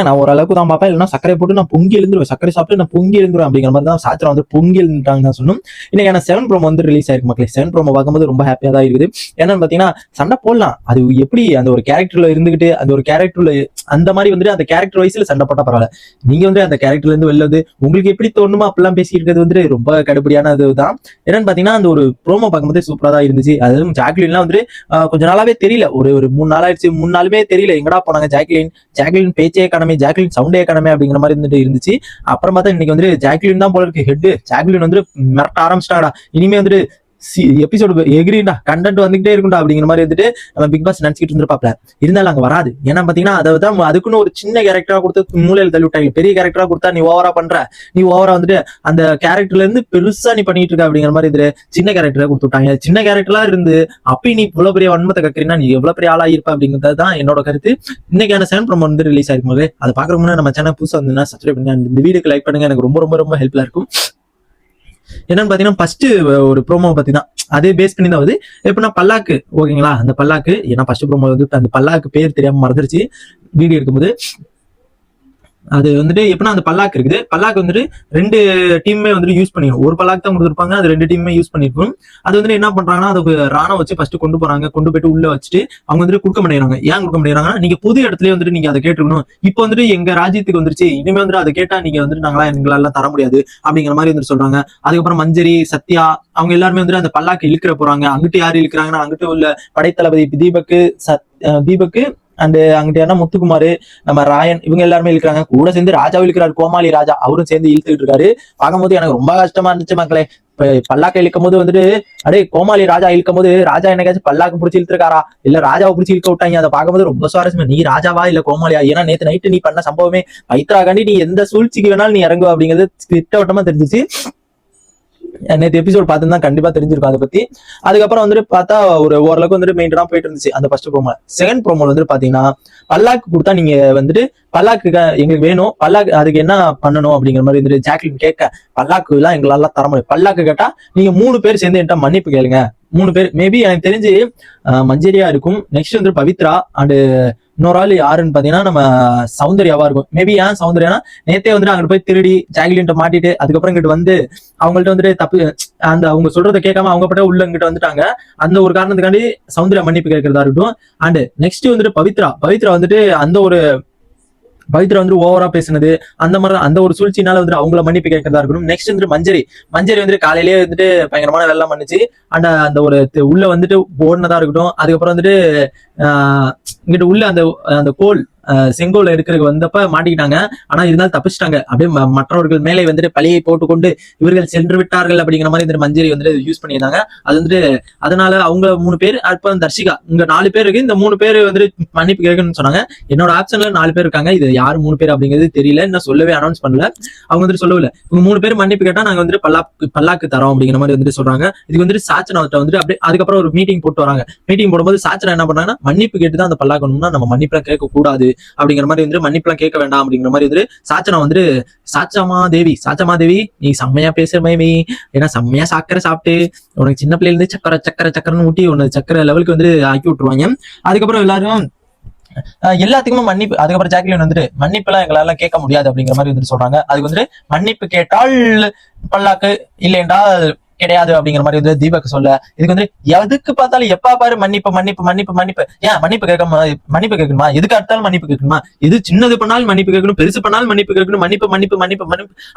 நான் ஓரளவுக்கு தான் பார்ப்பேன், இல்லைன்னா சக்கரை போட்டு நான் பொங்கி எழுந்துருவேன், சக்கரை சாப்பிட்டு நான் பொங்கி எழுந்துருவேன் அப்படிங்கிற மாதிரி தான் சாச்சனா வந்து பொங்கி எழுந்துட்டாங்க தான் சொல்லணும். இன்னைக்கான 7 ப்ரோமோ வந்து ரிலீஸ் ஆயிருக்கு மக்களே. 7 ப்ரோமோ பார்க்கும்போது ரொம்ப ஹாப்பியா தான் இருக்குது. என்னன்னு பாத்தீங்கன்னா சண்டை போடலாம், அது எப்படி அந்த ஒரு கேரக்டர்ல இருந்துகிட்டு அந்த ஒரு கேரக்டர்ல அந்த மாதிரி வந்துட்டு அந்த கேரக்டர் வைஸ்ல சண்டை போட்டா பரவாயில்ல. நீங்க வந்து அந்த கேரக்டர்ல இருந்து வெளில வந்து உங்களுக்கு எப்படி தோணுமோ அப்படிலாம் பேசி இருக்கிறது வந்து ரொம்ப கடுப்படியான இதுதான். என்னன்னு பாத்தீங்கன்னா அந்த ஒரு ப்ரோமோ பார்க்கும்போது சூப்பரா தான் இருந்துச்சு. அதுவும் ஜாக்லின்லாம் வந்து கொஞ்ச நாளாவே தெரியல, ஒரு 3 நாள் ஆயிடுச்சு, 3 நாளுமே தெரியல எங்கடா போனாங்க ஜாக்லின் பேச்சே காணமே, ஜாக்லின் சவுண்டே காணமே அப்படிங்கிற மாதிரி வந்துட்டு இருந்துச்சு. அப்புறம் பார்த்தா இன்னைக்கு வந்து ஜாக்லின் தான் போல இருக்கு ஹெட். ஜாக்லின் வந்து மிரட்ட ஆரம்பிச்சிட்டாடா, இனிமே வந்து எபிசோடு எகிரிண்டா, கண்டென்ட் வந்துகிட்டே இருக்கும்டா அப்படிங்கிற மாதிரி வந்துட்டு நம்ம பிக் பாஸ் நினைச்சிட்டு இருந்திருப்பாப்ல. இருந்தாலும் அங்க வராது. ஏன்னா பாத்தீங்கன்னா அதான் அதுக்குன்னு ஒரு சின்ன கேரக்டரா கொடுத்து மூலையில தள்ளி விட்டாங்க. பெரிய கேரக்டரா கொடுத்தா நீ ஓவரா பண்ற, நீ ஓவரா வந்துட்டு அந்த கேரக்டர்ல இருந்து பெருசா நீ பண்ணிட்டு இருக்க அப்படிங்கிற மாதிரி இது சின்ன கேரக்டரா கொடுத்து விட்டாங்க. சின்ன கேரக்டரா இருந்து அப்படி நீ இவ்வளவு பெரிய வன்மத்தை கக்கிறீங்கன்னா நீ எவ்வளவு பெரிய ஆளா இருப்ப அப்படிங்கிறது தான் என்னோட கருத்து. இன்னைக்கான 7 ப்ரோமோ வந்து ரிலீஸ் ஆயிருக்கும் போது அதை பாக்குறதுக்கு முன்னாடி நம்ம சேனல் புதுசா வந்து சப்ஸ்கிரைப் பண்ணுங்க, இந்த வீடியோக்கு லைக் பண்ணுங்க, எனக்கு ரொம்ப ரொம்ப ரொம்ப ஹெல்ப்ஃபுல்லா இருக்கும். என்னன்னு பாத்தீங்கன்னா ஃபர்ஸ்ட் ஒரு ப்ரோமோ பத்தி தான், அதே பேஸ் பண்ணி தான் வருது. எப்படின்னா பல்லாக்கு, ஓகேங்களா, அந்த பல்லாக்கு, ஏன்னா ஃபர்ஸ்ட் ப்ரோமோ வந்து அந்த பல்லாக்கு பேர் தெரியாம மறந்துருச்சு வீடியோ எடுக்கும்போது. அது வந்துட்டு எப்படின்னா அந்த பல்லாக்கு இருக்குது, பல்லாக்கு வந்துட்டு 2 டீமுமே வந்துட்டு யூஸ் பண்ணிடும். ஒரு பல்லாக்கு தான் கொடுத்துருப்பாங்க, அது 2 டீமுமே யூஸ் பண்ணிருக்கும். அது வந்துட்டு என்ன பண்றாங்கன்னா அதுக்கு ராணம் வச்சு ஃபர்ஸ்ட் கொண்டு போறாங்க, கொண்டு போயிட்டு உள்ள வச்சுட்டு அவங்க வந்துட்டு கொடுக்க மாட்டேங்கிறாங்க. ஏன் கொடுக்க மாட்டேங்கிறாங்கன்னா நீங்க புது இடத்துல வந்துட்டு நீங்க அதை கேட்டுக்கணும், இப்போ வந்துட்டு எங்க ராஜ்யத்துக்கு வந்துருச்சு, இனிமே வந்துட்டு அதை கேட்டா நீங்க வந்துட்டு நாங்களா எங்களால தர முடியாது அப்படிங்கிற மாதிரி வந்துட்டு சொல்றாங்க. அதுக்கப்புறம் மஞ்சரி, சத்யா அவங்க எல்லாருமே வந்துட்டு அந்த பல்லாக்கு இழுக்கிற போறாங்க. அங்கிட்டு யாரு இழுக்கிறாங்கன்னா அங்கிட்டு உள்ள படைத்தளபதி தீபக்கு அண்ட் அங்கிட்ட யாரா முத்துக்குமாரு, நம்ம ராயன், இவங்க எல்லாருமே இழுக்கிறாங்க. கூட சேர்ந்து ராஜா இழுக்கிறாரு, கோமாளி ராஜா, அவரும் சேர்ந்து இழுத்துக்கிட்டு இருக்காரு. பார்க்கும்போது எனக்கு ரொம்ப கஷ்டமா இருந்துச்சு மக்களே. பல்லாக்க இழுக்கும் போது வந்துட்டு அடே கோமாளி ராஜா இழுக்கும் போது ராஜா என்னைக்காச்சும் பல்லாக்கு பிடிச்சி இழுத்துருக்காரா, இல்ல ராஜாவை பிடிச்சி இழுக்க விட்டாங்க. அதை பார்க்கும்போது ரொம்ப சுவாரஸ்யமா, நீ ராஜாவா இல்ல கோமாளியா, ஏன்னா நேத்து நைட்டு நீ பண்ண சம்பவமே பைத்ராகாண்டி நீ எந்த சூழ்ச்சிக்கு வேணாலும் நீ இறங்குவ அப்படிங்கிறது திட்டவட்டமா தெரிஞ்சிச்சு. நேற்று எபிசோட் பார்த்துதான் கண்டிப்பா தெரிஞ்சிருக்கும் அதை பத்தி. அதுக்கப்புறம் வந்துட்டு பார்த்தா ஓரளவுக்கு வந்துட்டு மெயின்டனா போயிட்டு இருந்துச்சு அந்த ஃபர்ஸ்ட் ப்ரோமோ. செகண்ட் ப்ரோமோல வந்துட்டு பாத்தீங்கன்னா பல்லாக்கு கொடுத்தா நீங்க வந்துட்டு பல்லாக்கு எங்களுக்கு வேணும், பல்லாக்கு அதுக்கு என்ன பண்ணணும் அப்படிங்கிற மாதிரி வந்துட்டு ஜாக்லின் கேட்க, பல்லாக்கு எல்லாம் எங்களால தர முடியும், பல்லாக்கு கேட்டா நீங்க 3 பேர் சேர்ந்து என்கிட்ட மன்னிப்பு கேளுங்க. 3 பேர் மேபி எனக்கு தெரிஞ்சு மஞ்சரியா இருக்கும், நெக்ஸ்ட் வந்து பவித்ரா, அண்ட் இன்னொரு ஆள் யாருன்னு பாத்தீங்கன்னா நம்ம சௌந்தர்யாவா இருக்கும். மேபி ஏன் சௌந்தர்யானா நேத்தே வந்துட்டு அங்கிட்டு போய் திருடி ஜாக்லின்ட்ட மாட்டிட்டு அதுக்கப்புறம் இங்கிட்டு வந்து அவங்கள்ட்ட வந்துட்டு தப்பு அந்த அவங்க சொல்றதை கேட்காம அவங்க பட்ட உள்ள இங்கிட்ட வந்துட்டாங்க. அந்த ஒரு காரணத்துக்காண்டி சௌந்தர்யா மன்னிப்பு கேட்கறதா இருக்கட்டும். அண்ட் நெக்ஸ்ட் வந்துட்டு பவித்ரா வந்துட்டு அந்த ஒரு பவித்ரா வந்து ஓவரா பேசினது, அந்த மாதிரி அந்த ஒரு சூழ்ச்சினால வந்துட்டு அவங்கள மன்னிப்பு கேட்கறதா இருக்கணும். நெக்ஸ்ட் வந்துட்டு மஞ்சரி வந்துட்டு காலையிலேயே வந்துட்டு பயங்கரமான வெள்ளம் பண்ணுச்சு. அண்ட் அந்த ஒரு உள்ள வந்துட்டு ஓடுனதா இருக்கட்டும். அதுக்கப்புறம் வந்துட்டு இங்கிட்டு உள்ள அந்த கோல் செங்கோல் எடுக்கிறதுக்கு வந்தப்ப மாட்டிக்கிட்டாங்க. ஆனா இருந்தாலும் தப்பிச்சிட்டாங்க. அப்படியே மற்றவர்கள் மேலே வந்துட்டு பழியை போட்டுக்கொண்டு இவர்கள் சென்று விட்டார்கள் அப்படிங்கிற மாதிரி இந்த மஞ்சரி வந்துட்டு யூஸ் பண்ணியிருந்தாங்க. அது வந்துட்டு அதனால அவங்க 3 பேர், அப்ப தர்ஷிகா, இங்க 4 பேர் இருக்கு. இந்த 3 பேர் வந்துட்டு மன்னிப்பு கேட்கணும்னு சொன்னாங்க. என்னோட ஆப்ஷன்ல 4 பேர் இருக்காங்க. இது யார் 3 பேர் அப்படிங்கிறது தெரியல, இன்னும் சொல்லவே அனௌன்ஸ் பண்ணல. அவங்க வந்துட்டு சொல்லவில்லை. இவங்க 3 பேர் மன்னிப்பு கேட்டா நாங்க வந்துட்டு பல்லாக்கு தரோம் அப்படிங்கிற மாதிரி வந்துட்டு சொல்றாங்க. இதுக்கு வந்துட்டு சாச்சனா வந்துட்டு அப்படியே அதுக்கப்புறம் ஒரு மீட்டிங் போட்டு வராங்க. மீட்டிங் போடும்போது சாச்சனா என்ன பண்ணாங்கன்னா மன்னிப்பு கேட்டுதான் அந்த பல்லாக்கணும்னா நம்ம மன்னிப்புலாம் கேட்க கூடாது அப்படிங்கிற மாதிரி வந்து மன்னிப்புலாம் கேட்க வேண்டாம் அப்படிங்கிற மாதிரி வந்து சாச்சனா வந்துட்டு சாச்சமா தேவி நீ செம்மையா பேசுற மேமி, ஏன்னா செம்மையா சக்கரை சாப்பிட்டு உனக்கு சின்ன பிள்ளைல இருந்து சக்கரைன்னு ஊட்டி உனக்கு சக்கரை லெவலுக்கு வந்து ஆக்கி விட்டுருவாங்க. அதுக்கப்புறம் எல்லாரும் எல்லாத்துக்குமே மன்னிப்பு, அதுக்கப்புறம் ஜாக்லின் வந்துட்டு மன்னிப்பு எல்லாம் எங்களால கேட்க முடியாது அப்படிங்கிற மாதிரி வந்துட்டு சொல்றாங்க. அதுக்கு வந்துட்டு மன்னிப்பு கேட்டால் பல்லாக்கு, இல்லைண்டா கிடையாது அப்படிங்கிற மாதிரி வந்து தீபக் சொல்ல, இதுக்கு வந்து எதுக்கு பார்த்தாலும் எப்பா பாரு மன்னிப்பு ஏன் மன்னிப்பு கேட்கணுமா, எதுக்கு அடுத்தாலும் மன்னிப்பு கேட்கணுமா, எது சின்னது பண்ணாலும் மன்னிப்பு கேட்கணும், பெருசு பண்ணாலும் மன்னிப்பு கேட்கணும், மன்னிப்பு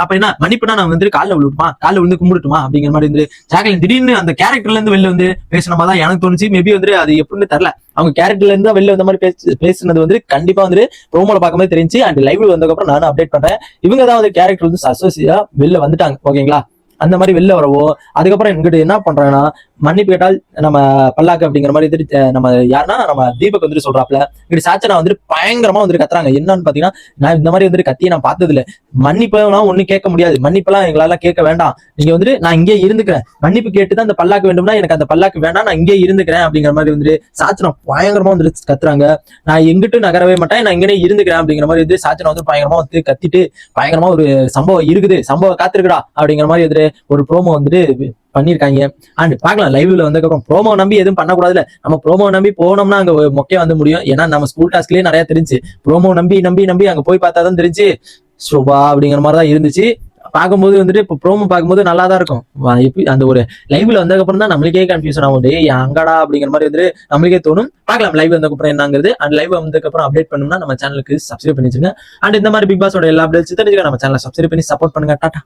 அப்ப என்ன மன்னிப்புனா நான் வந்து காலில் விழுந்து கும்பிட்டுமா அப்படிங்கிற மாதிரி வந்து ஜாக்லின் திடீர்னு அந்த கேரக்டர்ல இருந்து வெளில வந்து பேசின மாதிரி தான் எனக்கு தோணுச்சு. மேபி வந்து அது எப்படின்னு தெரியல, அவங்க கேரக்டர்ல இருந்து வெளில வந்த மாதிரி பேசுனது வந்து கண்டிப்பா வந்து ப்ரோமோல பார்க்கும்போது தெரிஞ்சு. அண்ட் லைவ்ல வந்ததுக்கு அப்புறம் நானும் அப்டேட் பண்றேன். இவங்க தான் வந்து கேரக்டர் வந்து அசோசியா வெளில வந்துட்டாங்க, ஓகேங்களா. அந்த மாதிரி வெளில வரவோ அதுக்கப்புறம் என்கிட்ட என்ன பண்றாங்கன்னா மன்னிப்பு கேட்டால் நம்ம பல்லாக்கு அப்படிங்கிற மாதிரி வந்துட்டு நம்ம யாருன்னா நம்ம தீபக் வந்துட்டு சொல்றாப்ல. இப்படி சாச்சனா வந்துட்டு பயங்கரமா வந்துட்டு கத்துறாங்க. என்னன்னு பாத்தீங்கன்னா நான் இந்த மாதிரி வந்துட்டு கத்தியை நான் பார்த்தது இல்லை, மன்னிப்பெல்லாம் ஒண்ணு கேட்க முடியாது, மன்னிப்பெல்லாம் எங்களால கேட்க வேண்டாம், நீங்க வந்துட்டு நான் இங்கே இருந்துக்கிறேன், மன்னிப்பு கேட்டுதான் அந்த பல்லாக்கு வேண்டும்னா எனக்கு அந்த பல்லாக்கு வேண்டாம், நான் இங்கே இருந்துக்கிறேன் அப்படிங்கிற மாதிரி வந்துட்டு சாச்சனம் பயங்கரமா வந்துட்டு கத்துறாங்க. நான் எங்கிட்டும் நகரவே மாட்டேன், நான் இங்கே இருந்துக்கிறேன் அப்படிங்கிற மாதிரி வந்து சாச்சனம் வந்து பயங்கரமா வந்து கத்திட்டு பயங்கரமா ஒரு சம்பவம் இருக்குது, சம்பவம் காத்திருக்குடா அப்படிங்கிற மாதிரி வந்துட்டு ஒரு ப்ரோமோ வந்துட்டு பண்ணிருக்காங்க. அண்ட் பாக்கலாம் லைவ்ல வந்ததுக்கப்புறம் ப்ரோமோ நம்பி எதுவும் பண்ணக்கூடாதுல, நம்ம ப்ரோமோ நம்பி போனோம்னா அங்க மொக்கையா வந்து முடியும். ஏன்னா நம்ம ஸ்கூல் டாஸ்க்லயே நிறைய தெரிஞ்சு ப்ரோமோ நம்பி நம்பி நம்பி அங்க போய் பார்த்தா தான் தெரிஞ்சு சோபா அப்படிங்கிற மாதிரி தான் இருந்துச்சு. பார்க்கும்போது வந்துட்டு இப்போ ப்ரோமோ பார்க்கும்போது நல்லா தான் இருக்கும். எப்படி அந்த ஒரு லைவ்ல வந்ததுக்கு அப்புறம் தான் நம்மளுக்கே கன்ஃபியூஷன் ஆகும், அங்கடா அப்படிங்கிற மாதிரி வந்துட்டு நம்மளுக்கே தோணும். பார்க்கலாம் லைவ் வந்ததுக்கு அப்புறம் என்னங்கிறது. அண்ட் லைவ் வந்ததுக்கு அப்புறம் அப்டேட் பண்ணணும்னா நம்ம சேனலுக்கு சப்ஸ்கிரைப் பண்ணி வச்சுங்க. அண்ட் இந்த மாதிரி பிக் பாஸோட எல்லா அப்டேட்ஸ் தெரிஞ்சுக்க நம்ம சேனலை சப்ஸ்கிரைப் பண்ணி சப்போர்ட் பண்ணுங்க. டாடா.